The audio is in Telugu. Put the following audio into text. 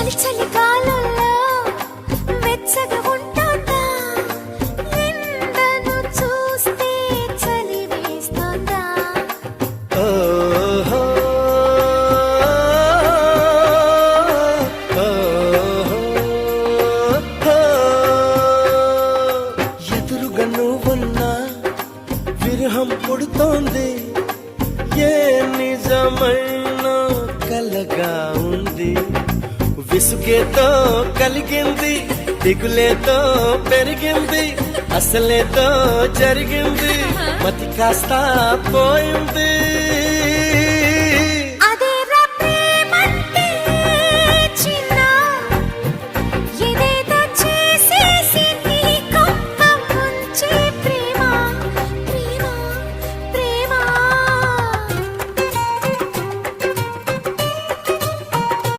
చలి చలి కాలంలో వెచ్చగా ఉంటుందా, ఎండను చూస్తే చలి వేస్తుందా. ఓహో, ఎదురుగా నువ్వున్నా విరహం పుడుతోంది, ఏ నిజమైన కలగా ఉంది. విసుగేతో కలిగింది, దిగులేతో పెరిగింది, అసలేతో జరిగింది, మతి కాస్త పోయింది.